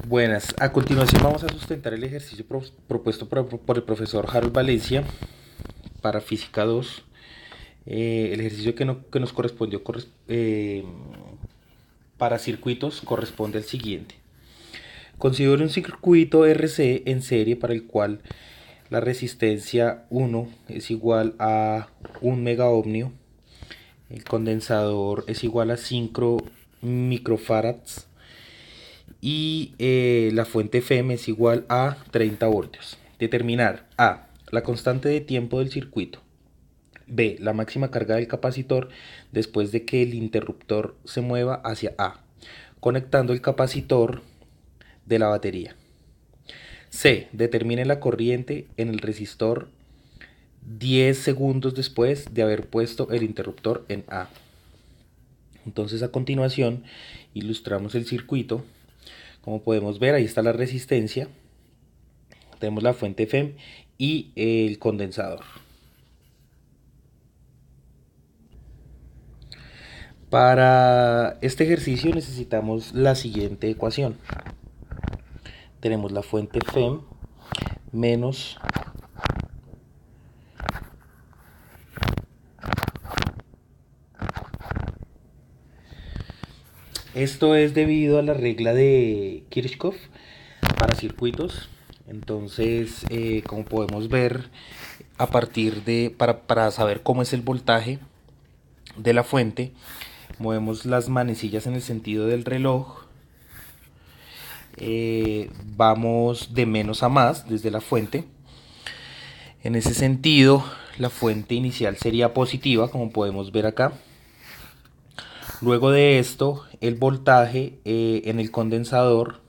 Buenas, a continuación vamos a sustentar el ejercicio propuesto por el profesor Harold Valencia para Física 2. El ejercicio que nos correspondió para circuitos corresponde al siguiente. Considere un circuito RC en serie para el cual la resistencia 1 es igual a 1 megaohmio, el condensador es igual a 5 microfarads y la fuente FM es igual a 30 voltios. Determinar A. La constante de tiempo del circuito. B. La máxima carga del capacitor después de que el interruptor se mueva hacia A, conectando el capacitor de la batería. C. Determine la corriente en el resistor 10 segundos después de haber puesto el interruptor en A. Entonces, a continuación ilustramos el circuito. Como podemos ver, ahí está la resistencia, tenemos la fuente FEM y el condensador. Para este ejercicio necesitamos la siguiente ecuación. Tenemos la fuente FEM menos esto es debido a la regla de Kirchhoff para circuitos. Entonces, como podemos ver, para saber cómo es el voltaje de la fuente, movemos las manecillas en el sentido del reloj. Vamos de menos a más desde la fuente. En ese sentido, la fuente inicial sería positiva, como podemos ver acá. Luego de esto, el voltaje en el condensador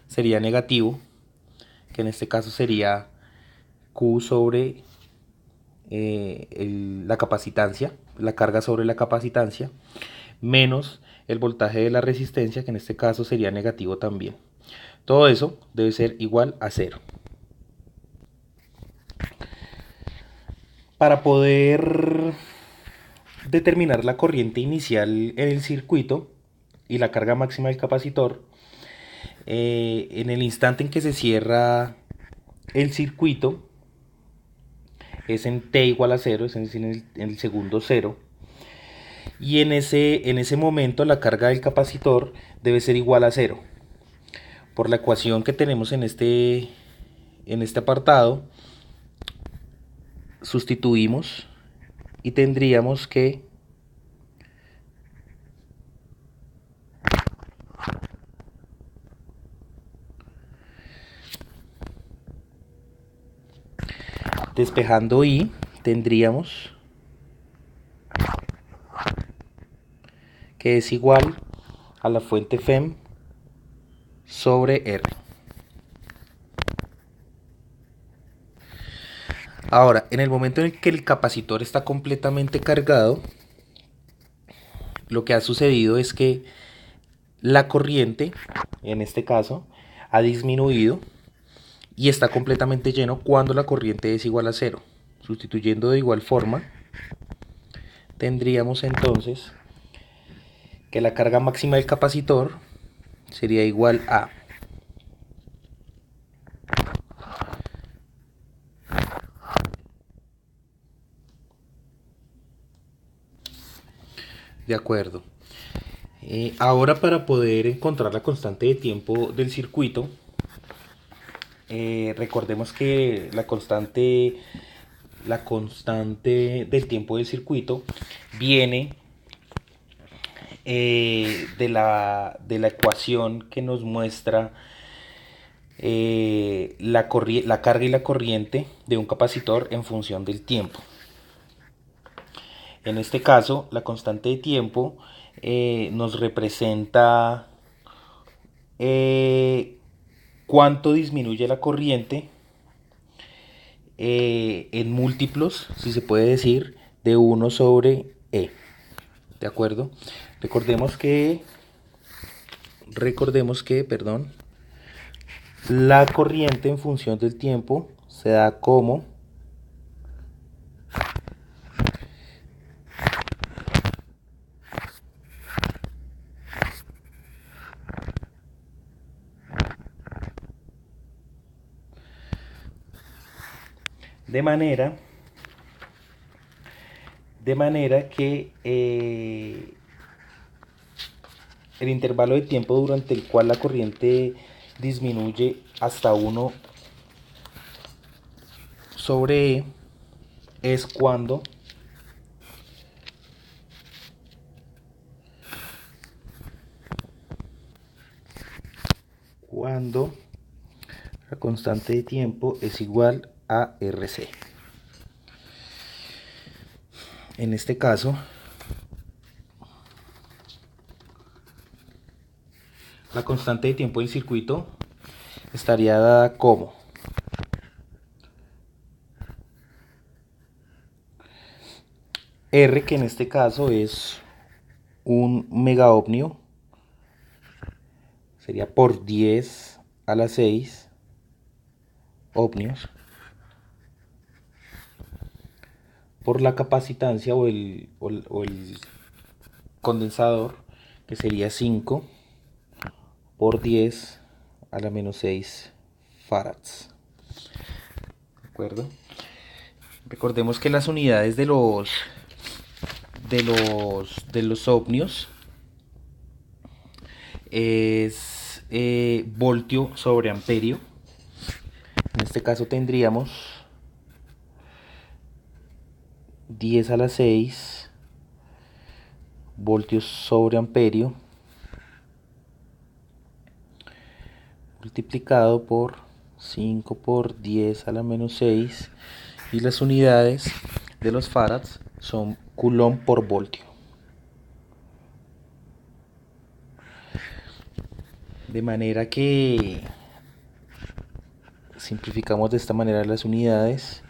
sería negativo, que en este caso sería Q sobre la capacitancia, la carga sobre la capacitancia, menos el voltaje de la resistencia, que en este caso sería negativo también. Todo eso debe ser igual a 0. Para poder determinar la corriente inicial en el circuito y la carga máxima del capacitor, en el instante en que se cierra el circuito, es en t igual a 0, es decir, en el segundo 0. Y en ese momento la carga del capacitor debe ser igual a 0. Por la ecuación que tenemos en este apartado, sustituimos y tendríamos que despejando y tendríamos que es igual a la fuente FEM sobre R. Ahora, en el momento en el que el capacitor está completamente cargado, lo que ha sucedido es que la corriente, en este caso, ha disminuido y está completamente lleno cuando la corriente es igual a 0. Sustituyendo de igual forma, tendríamos entonces que la carga máxima del capacitor sería igual a de acuerdo. Ahora, para poder encontrar la constante de tiempo del circuito, recordemos que la constante del tiempo del circuito viene de la ecuación que nos muestra la carga y la corriente de un capacitor en función del tiempo. En este caso, la constante de tiempo nos representa cuánto disminuye la corriente en múltiplos, si se puede decir, de 1 sobre E. ¿De acuerdo? Recordemos que, la corriente en función del tiempo se da como De manera, que el intervalo de tiempo durante el cual la corriente disminuye hasta 1 sobre E es cuando la constante de tiempo es igual a RC. En este caso, la constante de tiempo del circuito estaría dada como R, que en este caso es 1 megaohmio, sería por 10 a la 6 ohmios, por la capacitancia o el condensador, que sería 5 por 10 a la menos 6 farads. ¿De acuerdo? Recordemos que las unidades de los ohmios es voltio sobre amperio. En este caso tendríamos 10 a la 6 voltios sobre amperio multiplicado por 5 por 10 a la menos 6, y las unidades de los farads son coulomb por voltio. De manera que simplificamos de esta manera las unidades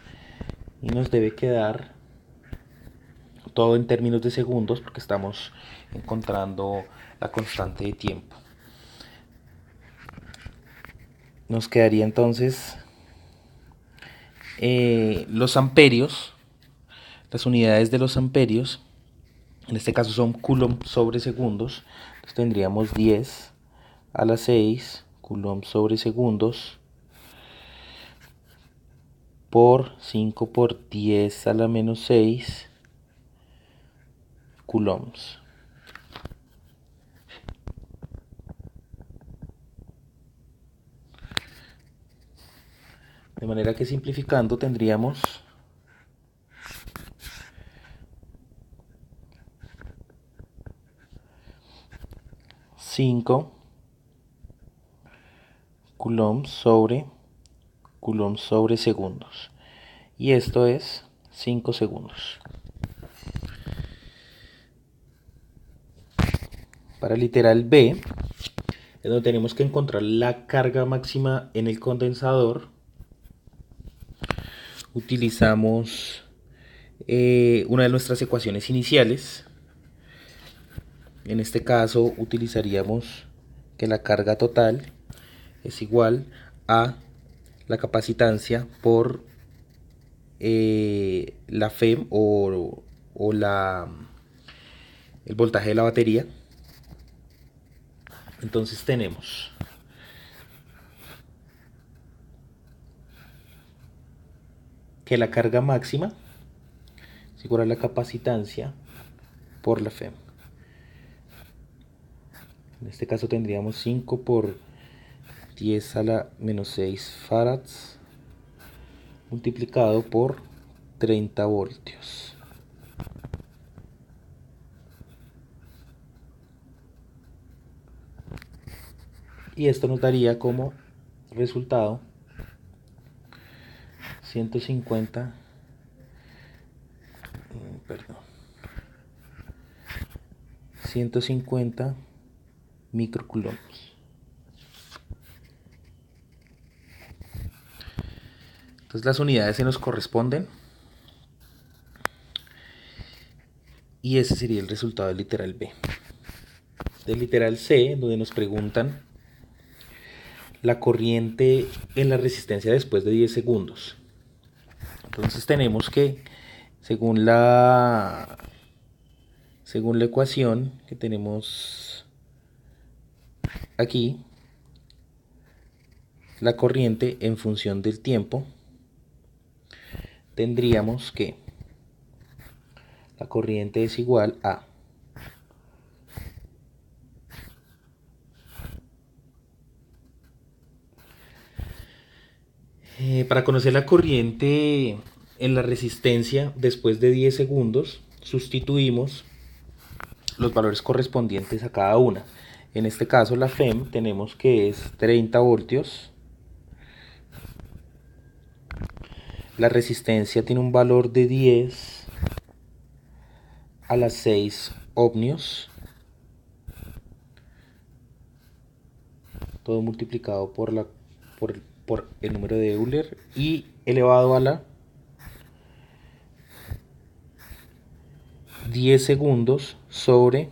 y nos debe quedar todo en términos de segundos, porque estamos encontrando la constante de tiempo. Nos quedaría entonces los amperios, las unidades de los amperios, en este caso son coulomb sobre segundos. Entonces tendríamos 10 a la 6 coulomb sobre segundos por 5 por 10 a la menos 6 coulombs. De manera que simplificando tendríamos 5 coulombs sobre segundos, y esto es 5 segundos. Para el literal B, es donde tenemos que encontrar la carga máxima en el condensador, utilizamos una de nuestras ecuaciones iniciales. En este caso utilizaríamos que la carga total es igual a la capacitancia por la FEM o el voltaje de la batería. Entonces tenemos que la carga máxima es igual a la capacitancia por la FEM. En este caso tendríamos 5 por 10 a la menos 6 farads multiplicado por 30 voltios. Y esto nos daría como resultado 150 microcoulombs. Entonces las unidades se nos corresponden y ese sería el resultado del literal B. Del literal C, donde nos preguntan la corriente en la resistencia después de 10 segundos. Entonces tenemos que, según la ecuación que tenemos aquí, la corriente en función del tiempo tendríamos que la corriente es igual a para conocer la corriente en la resistencia después de 10 segundos, sustituimos los valores correspondientes a cada una. En este caso la FEM tenemos que es 30 voltios. La resistencia tiene un valor de 10 a las 6 ohmios. Todo multiplicado por el número de Euler y elevado a la 10 segundos sobre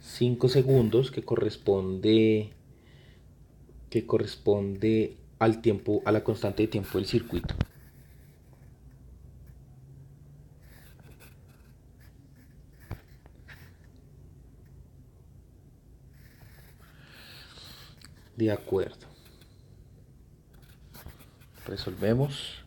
5 segundos que corresponde al tiempo, a la constante de tiempo del circuito. De acuerdo. Resolvemos.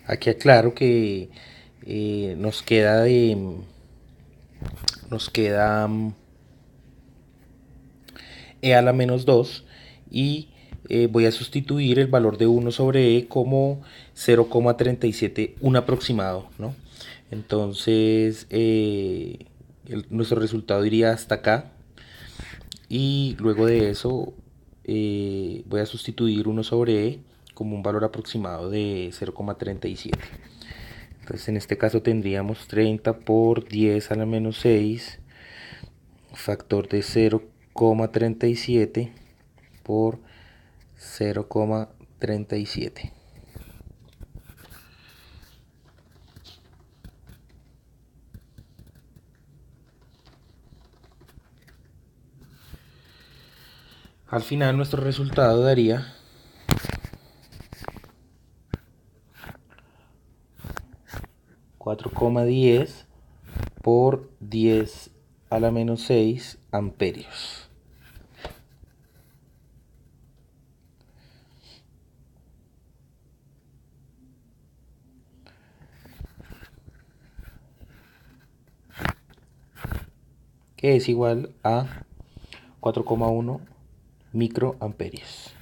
Aquí aclaro que nos queda E a la menos 2 y voy a sustituir el valor de 1 sobre E como 0,37, un aproximado, ¿no? Entonces nuestro resultado iría hasta acá y luego de eso voy a sustituir 1 sobre E como un valor aproximado de 0,37. Entonces en este caso tendríamos 30 por 10 a la menos 6, factor de 0,37 por 0,37. Al final nuestro resultado daría 4,10 por 10 a la menos 6 amperios. Que es igual a 4,1 microamperios.